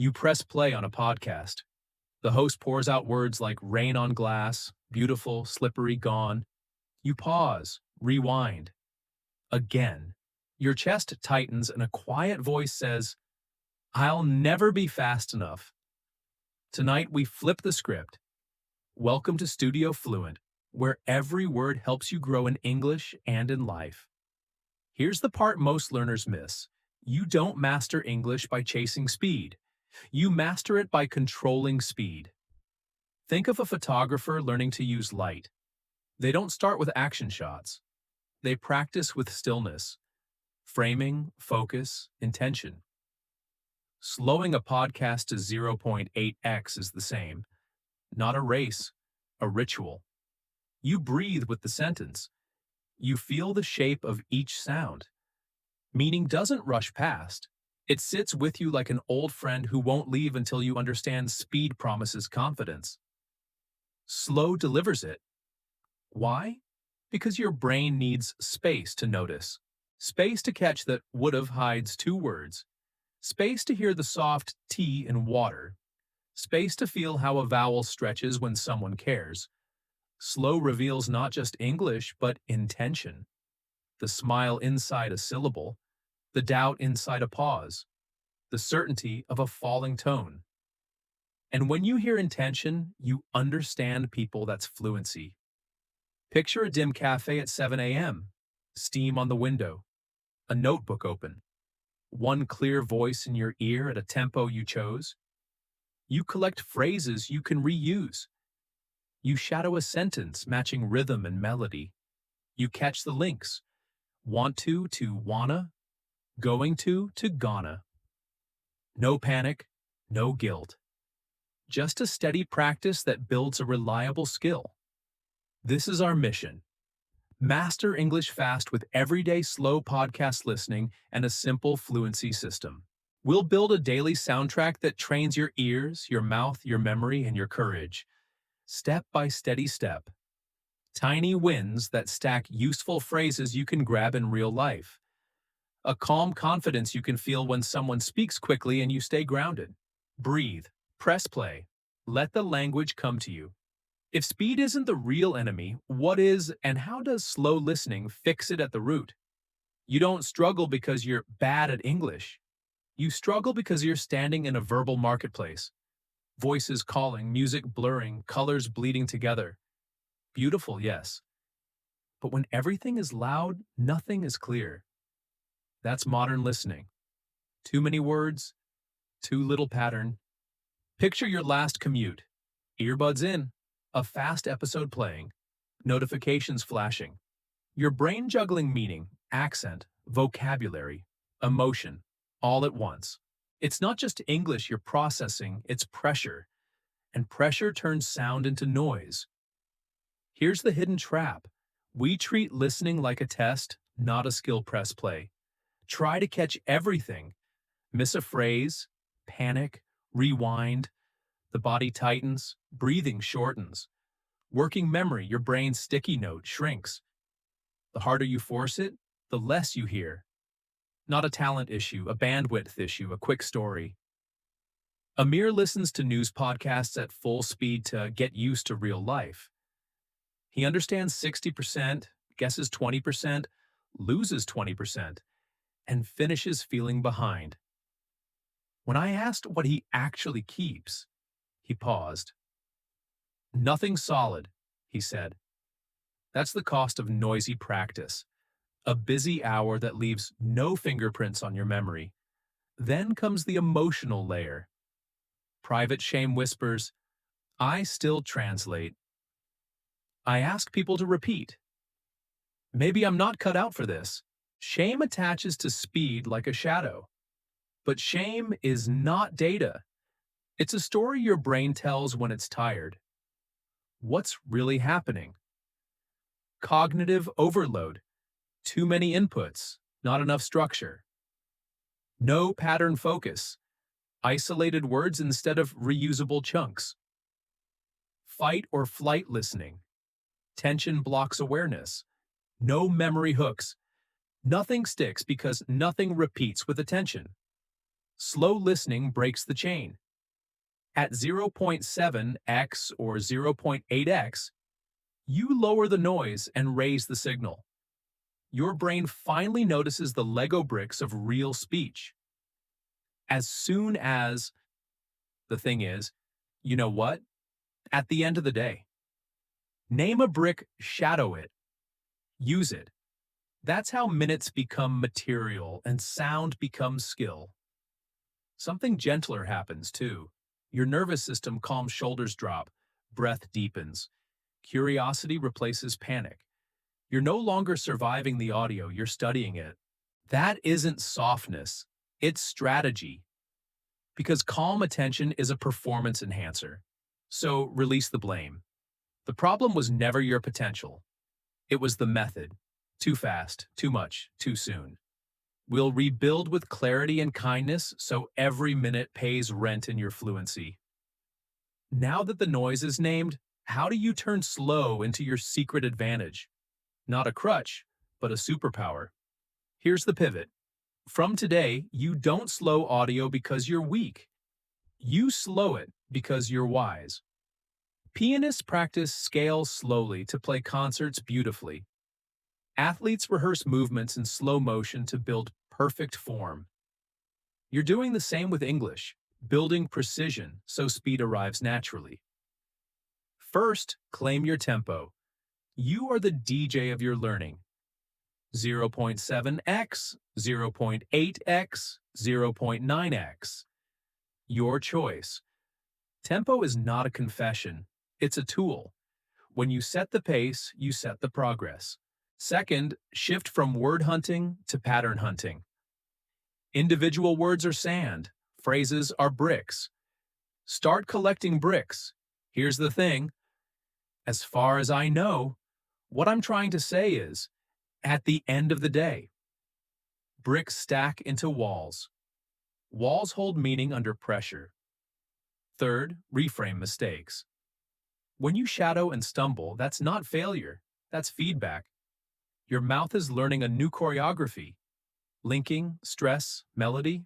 You press play on a podcast. The host pours out words like rain on glass, beautiful, slippery, gone. You pause, rewind. Again. Your chest tightens and a quiet voice says, I'll never be fast enough. Tonight we flip the script. Welcome to Studio Fluent, where every word helps you grow in English and in life. Here's the part most learners miss. You don't master English by chasing speed. You master it by controlling speed. Think of a photographer learning to use light. They don't start with action shots. They practice with stillness, framing, focus, intention. Slowing a podcast to 0.8x is the same. Not a race, a ritual. You breathe with the sentence. You feel the shape of each sound. Meaning doesn't rush past. It sits with you like an old friend who won't leave until you understand speed promises confidence. Slow delivers it. Why? Because your brain needs space to notice. Space to catch that would've hides two words. Space to hear the soft T in water. Space to feel how a vowel stretches when someone cares. Slow reveals not just English, but intention. The smile inside a syllable. The doubt inside a pause. The certainty of a falling tone. And when you hear intention, you understand people. That's fluency. Picture a dim cafe at 7 a.m. Steam on the window. A notebook open. One clear voice in your ear at a tempo you chose. You collect phrases you can reuse. You shadow a sentence matching rhythm and melody. You catch the links. Want to wanna. Going to gonna. No panic, no guilt. Just a steady practice that builds a reliable skill. This is our mission. Master English fast with everyday slow podcast listening and a simple fluency system. We'll build a daily soundtrack that trains your ears, your mouth, your memory, and your courage. Step by steady step. Tiny wins that stack useful phrases you can grab in real life. A calm confidence you can feel when someone speaks quickly and you stay grounded. Breathe. Press play. Let the language come to you. If speed isn't the real enemy, what is, and how does slow listening fix it at the root? You don't struggle because you're bad at English. You struggle because you're standing in a verbal marketplace. Voices calling, music blurring, colors bleeding together. Beautiful, yes. But when everything is loud, nothing is clear. That's modern listening. Too many words, too little pattern. Picture your last commute. Earbuds in. A fast episode playing, notifications flashing. Your brain juggling meaning, accent, vocabulary, emotion, all at once. It's not just English you're processing, it's pressure. And pressure turns sound into noise. Here's the hidden trap. We treat listening like a test, not a skill. Press play. Try to catch everything. Miss a phrase, panic, rewind. The body tightens, breathing shortens. Working memory, your brain's sticky note shrinks. The harder you force it, the less you hear. Not a talent issue, a bandwidth issue, a quick story. Amir listens to news podcasts at full speed to get used to real life. He understands 60%, guesses 20%, loses 20%, and finishes feeling behind. When I asked what he actually keeps, he paused. Nothing solid, he said. That's the cost of noisy practice. A busy hour that leaves no fingerprints on your memory. Then comes the emotional layer. Private shame whispers, I still translate. I ask people to repeat. Maybe I'm not cut out for this. Shame attaches to speed like a shadow. But shame is not data. It's a story your brain tells when it's tired. What's really happening? Cognitive overload. Too many inputs, not enough structure. No pattern focus. Isolated words instead of reusable chunks. Fight or flight listening. Tension blocks awareness. No memory hooks. Nothing sticks because nothing repeats with attention. Slow listening breaks the chain. At 0.7x or 0.8x, you lower the noise and raise the signal. Your brain finally notices the Lego bricks of real speech. As soon as, the thing is, you know what? At the end of the day, name a brick, shadow it, use it. That's how minutes become material and sound becomes skill. Something gentler happens too. Your nervous system calms, shoulders drop, breath deepens. Curiosity replaces panic. You're no longer surviving the audio, you're studying it. That isn't softness, it's strategy. Because calm attention is a performance enhancer. So release the blame. The problem was never your potential. It was the method. Too fast, too much, too soon. We'll rebuild with clarity and kindness so every minute pays rent in your fluency. Now that the noise is named, how do you turn slow into your secret advantage? Not a crutch, but a superpower. Here's the pivot. From today, you don't slow audio because you're weak. You slow it because you're wise. Pianists practice scales slowly to play concerts beautifully. Athletes rehearse movements in slow motion to build perfect form. You're doing the same with English, building precision so speed arrives naturally. First, claim your tempo. You are the DJ of your learning. 0.7x, 0.8x, 0.9x. Your choice. Tempo is not a confession, it's a tool. When you set the pace, you set the progress. Second, shift from word hunting to pattern hunting. Individual words are sand, phrases are bricks. Start collecting bricks. Here's the thing. As far as I know, what I'm trying to say is, at the end of the day, bricks stack into walls. Walls hold meaning under pressure. Third, reframe mistakes. When you shadow and stumble, that's not failure, that's feedback. Your mouth is learning a new choreography. Linking, stress, melody.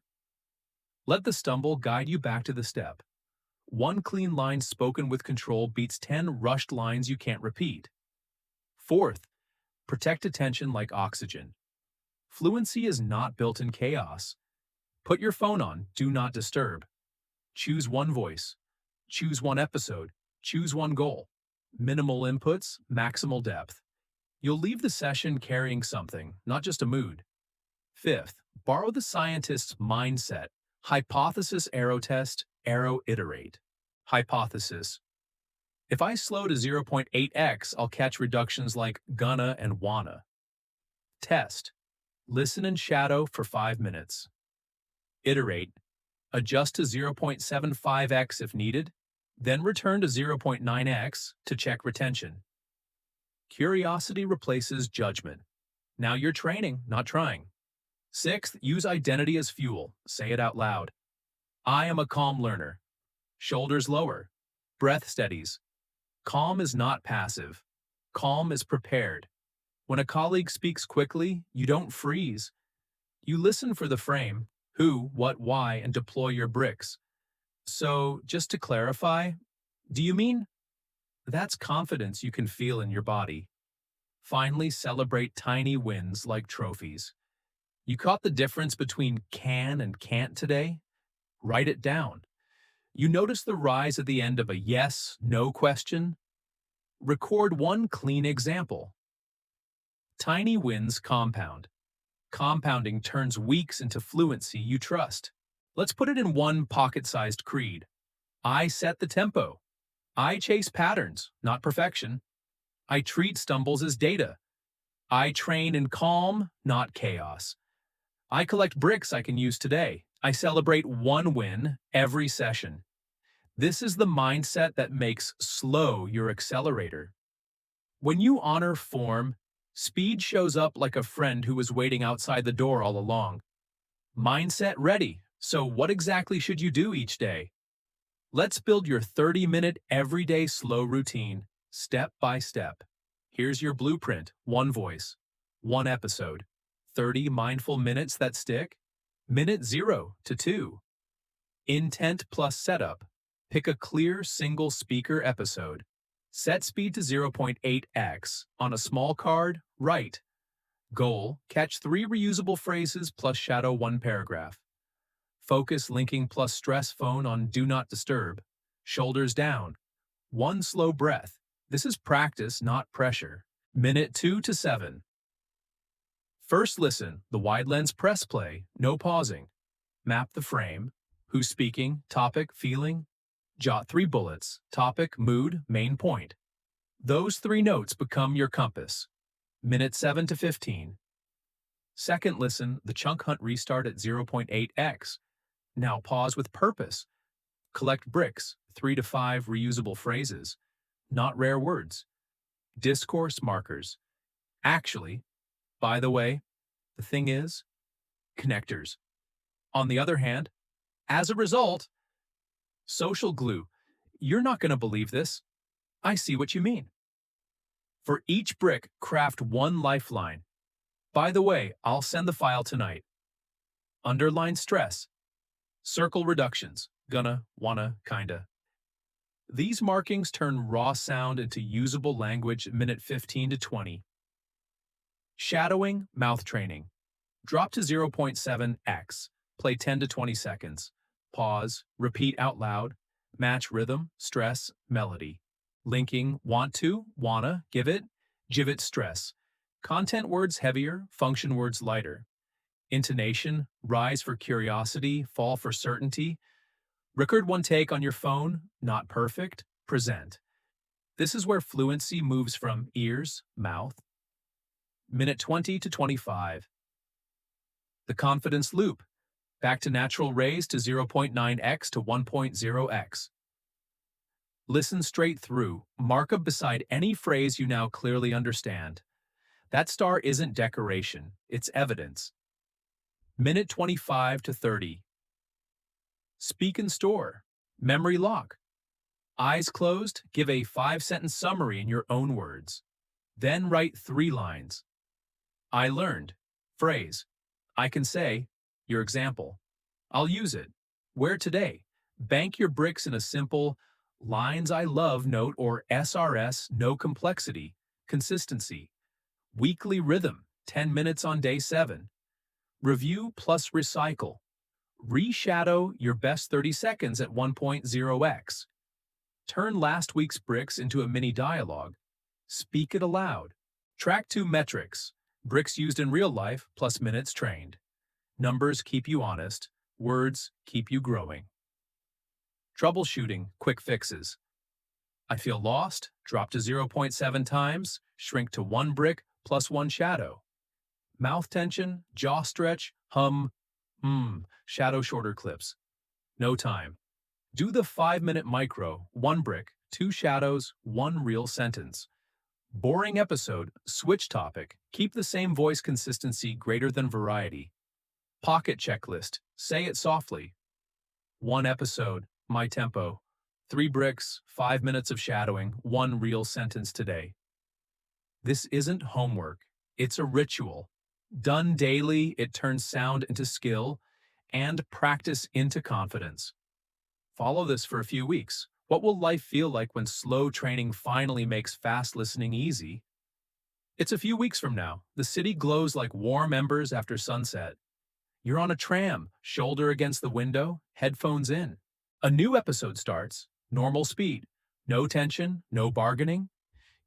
Let the stumble guide you back to the step. One clean line spoken with control beats 10 rushed lines you can't repeat. Fourth, protect attention like oxygen. Fluency is not built in chaos. Put your phone on, do not disturb. Choose one voice. Choose one episode. Choose one goal. Minimal inputs, maximal depth. You'll leave the session carrying something, not just a mood. Fifth, borrow the scientist's mindset. Hypothesis, arrow test, arrow iterate. Hypothesis. If I slow to 0.8x, I'll catch reductions like gonna and wanna. Test. Listen and shadow for 5 minutes. Iterate. Adjust to 0.75x if needed, then return to 0.9x to check retention. Curiosity replaces judgment. Now you're training, not trying. Sixth, use identity as fuel. Say it out loud. I am a calm learner. Shoulders lower. Breath steadies. Calm is not passive. Calm is prepared. When a colleague speaks quickly, you don't freeze. You listen for the frame, who, what, why, and deploy your bricks. So, just to clarify, do you mean? That's confidence you can feel in your body. Finally, celebrate tiny wins like trophies. You caught the difference between can and can't today? Write it down. You notice the rise at the end of a yes, no question? Record one clean example. Tiny wins compound. Compounding turns weeks into fluency you trust. Let's put it in one pocket-sized creed. I set the tempo. I chase patterns, not perfection. I treat stumbles as data. I train in calm, not chaos. I collect bricks I can use today. I celebrate one win every session. This is the mindset that makes slow your accelerator. When you honor form, speed shows up like a friend who was waiting outside the door all along. Mindset ready. So what exactly should you do each day? Let's build your 30-minute everyday slow routine, step by step. Here's your blueprint, one voice, one episode, 30 mindful minutes that stick. Minute 0 to 2. Intent plus setup. Pick a clear single speaker episode. Set speed to 0.8x. On a small card, write. Goal, catch 3 reusable phrases plus shadow 1 paragraph. Focus linking plus stress phone on do not disturb. Shoulders down. 1 slow breath. This is practice, not pressure. Minute 2 to 7. First listen, the wide lens press play, no pausing. Map the frame. Who's speaking, topic, feeling. Jot 3 bullets, topic, mood, main point. Those 3 notes become your compass. Minute 7 to 15. Second listen, the chunk hunt restart at 0.8x. Now pause with purpose. Collect bricks, 3 to 5 reusable phrases, not rare words. Discourse markers. Actually, by the way, the thing is, connectors. On the other hand, as a result, social glue. You're not going to believe this. I see what you mean. For each brick, craft 1 lifeline. By the way, I'll send the file tonight. Underline stress. Circle reductions. Gonna, wanna, kinda. These markings turn raw sound into usable language minute 15 to 20. Shadowing, mouth training. Drop to 0.7x. Play 10 to 20 seconds. Pause, repeat out loud. Match rhythm, stress, melody. Linking, want to, wanna, give it, givet stress. Content words heavier, function words lighter. Intonation, rise for curiosity, fall for certainty. Record 1 take on your phone, not perfect, present. This is where fluency moves from ears, mouth. Minute 20 to 25. The confidence loop. Back to natural raise to 0.9x to 1.0x. Listen straight through, mark up beside any phrase you now clearly understand. That star isn't decoration, it's evidence. Minute 25 to 30. Speak and store. Memory lock. Eyes closed, give a 5-sentence summary in your own words. Then write 3 lines. I learned. Phrase. I can say. Your example. I'll use it. Where today? Bank your bricks in a simple lines I love note or SRS, no complexity, consistency. Weekly rhythm, 10 minutes on day 7. Review plus recycle. Reshadow your best 30 seconds at 1.0x. Turn last week's bricks into a mini dialogue. Speak it aloud. Track 2 metrics. Bricks used in real life plus minutes trained. Numbers keep you honest. Words keep you growing. Troubleshooting, quick fixes. I feel lost, drop to 0.7 times, shrink to 1 brick plus 1 shadow. Mouth tension, jaw stretch, hum, shadow shorter clips. No time. Do the 5-minute micro, 1 brick, 2 shadows, 1 real sentence. Boring episode, switch topic, keep the same voice consistency greater than variety. Pocket checklist, say it softly. 1 episode, my tempo. 3 bricks, 5 minutes of shadowing, 1 real sentence today. This isn't homework, it's a ritual. Done daily, it turns sound into skill and practice into confidence. Follow this for a few weeks. What will life feel like when slow training finally makes fast listening easy? It's a few weeks from now. The city glows like warm embers after sunset. You're on a tram, shoulder against the window, headphones in. A new episode starts, normal speed. No tension, no bargaining.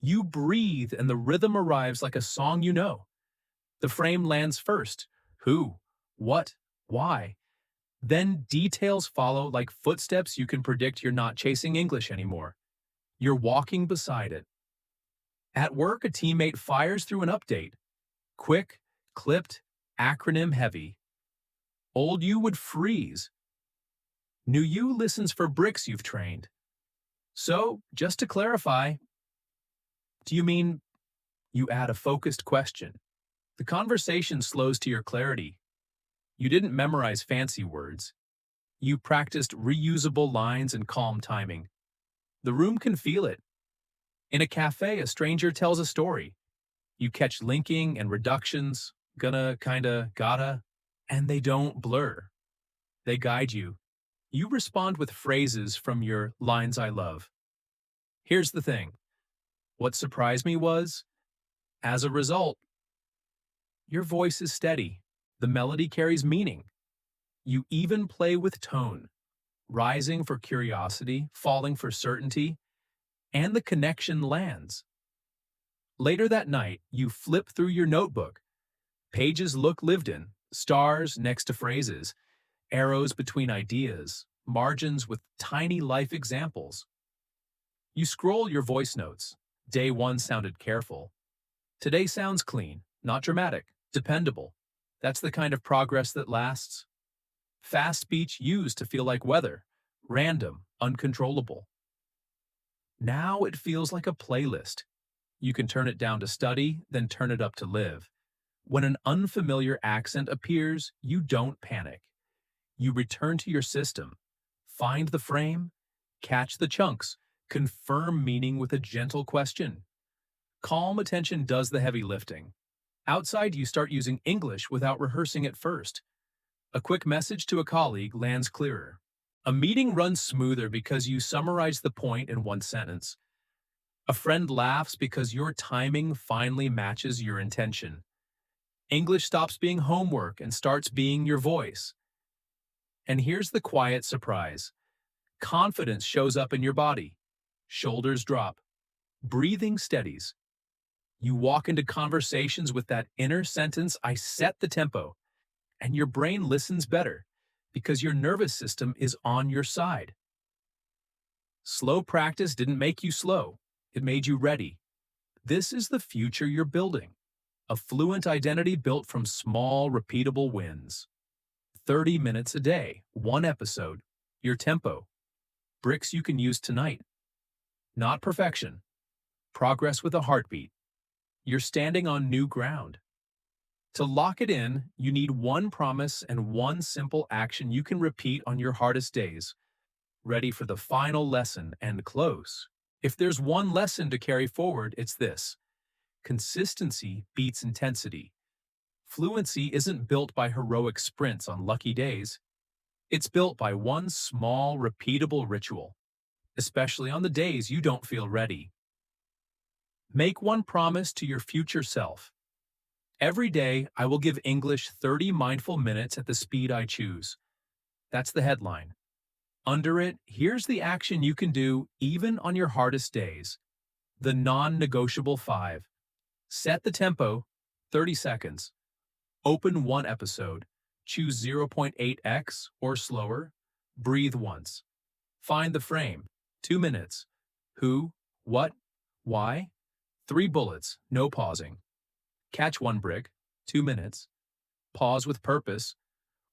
You breathe and the rhythm arrives like a song you know. The frame lands first. Who? What? Why? Then details follow like footsteps you can predict. You're not chasing English anymore. You're walking beside it. At work, a teammate fires through an update. Quick, clipped, acronym heavy. Old you would freeze. New you listens for bricks you've trained. So, just to clarify, do you mean you add a focused question? The conversation slows to your clarity. You didn't memorize fancy words. You practiced reusable lines and calm timing. The room can feel it. In a cafe, a stranger tells a story. You catch linking and reductions, gonna, kinda, gotta, and they don't blur. They guide you. You respond with phrases from your lines I love. Here's the thing. What surprised me was, as a result, your voice is steady. The melody carries meaning. You even play with tone, rising for curiosity, falling for certainty, and the connection lands. Later that night, you flip through your notebook. Pages look lived in, stars next to phrases, arrows between ideas, margins with tiny life examples. You scroll your voice notes. Day one sounded careful. Today sounds clean, not dramatic, dependable. That's the kind of progress that lasts. Fast speech used to feel like weather, random, uncontrollable. Now it feels like a playlist. You can turn it down to study, then turn it up to live. When an unfamiliar accent appears, you don't panic. You return to your system, find the frame, catch the chunks, confirm meaning with a gentle question. Calm attention does the heavy lifting. Outside, you start using English without rehearsing at first. A quick message to a colleague lands clearer. A meeting runs smoother because you summarize the point in one sentence. A friend laughs because your timing finally matches your intention. English stops being homework and starts being your voice. And here's the quiet surprise. Confidence shows up in your body. Shoulders drop. Breathing steadies. You walk into conversations with that inner sentence, I set the tempo, and your brain listens better because your nervous system is on your side. Slow practice didn't make you slow. It made you ready. This is the future you're building. A fluent identity built from small, repeatable wins. 30 minutes a day, one episode, your tempo. Bricks you can use tonight. Not perfection. Progress with a heartbeat. You're standing on new ground. To lock it in, you need one promise and one simple action you can repeat on your hardest days. Ready for the final lesson and close. If there's one lesson to carry forward, it's this. Consistency beats intensity. Fluency isn't built by heroic sprints on lucky days. It's built by one small, repeatable ritual, especially on the days you don't feel ready. Make one promise to your future self. Every day, I will give English 30 mindful minutes at the speed I choose. That's the headline. Under it, here's the action you can do even on your hardest days. The non-negotiable 5. Set the tempo, 30 seconds. Open one episode. Choose 0.8x or slower. Breathe once. Find the frame, 2 minutes. Who, what, why? 3 bullets, no pausing. Catch one brick, 2 minutes. Pause with purpose.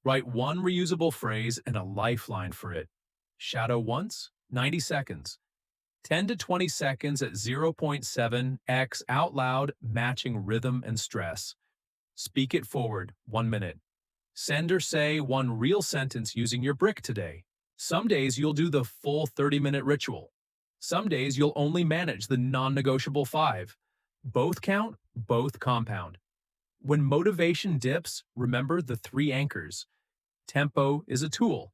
Write one reusable phrase and a lifeline for it. Shadow once, 90 seconds. 10 to 20 seconds at 0.7x out loud, matching rhythm and stress. Speak it forward, 1 minute. Send or say one real sentence using your brick today. Some days you'll do the full 30-minute ritual. Some days you'll only manage the non-negotiable 5. Both count, both compound. When motivation dips, remember the 3 anchors. Tempo is a tool.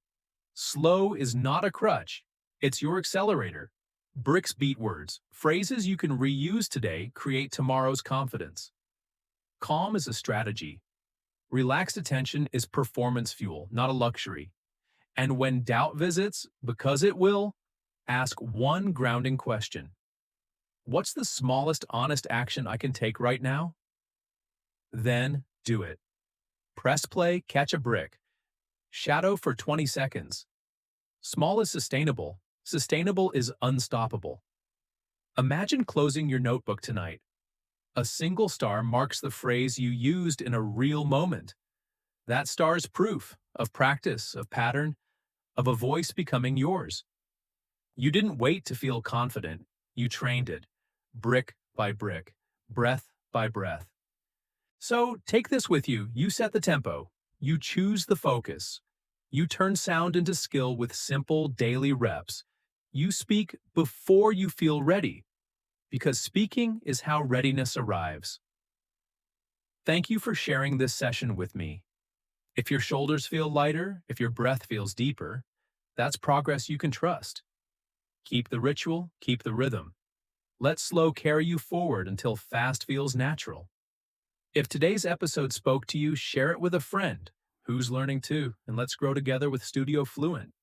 Slow is not a crutch. It's your accelerator. Bricks beat words. Phrases you can reuse today create tomorrow's confidence. Calm is a strategy. Relaxed attention is performance fuel, not a luxury. And when doubt visits, because it will, ask one grounding question. What's the smallest honest action I can take right now? Then do it. Press play, catch a brick. Shadow for 20 seconds. Small is sustainable. Sustainable is unstoppable. Imagine closing your notebook tonight. A single star marks the phrase you used in a real moment. That star is proof of practice, of pattern, of a voice becoming yours. You didn't wait to feel confident. You trained it, brick by brick, breath by breath. So take this with you. You set the tempo. You choose the focus. You turn sound into skill with simple daily reps. You speak before you feel ready, because speaking is how readiness arrives. Thank you for sharing this session with me. If your shoulders feel lighter, if your breath feels deeper, That's progress you can trust. Keep the ritual, keep the rhythm. Let slow carry you forward until fast feels natural. If today's episode spoke to you, share it with a friend who's learning too, and let's grow together with Studio Fluent.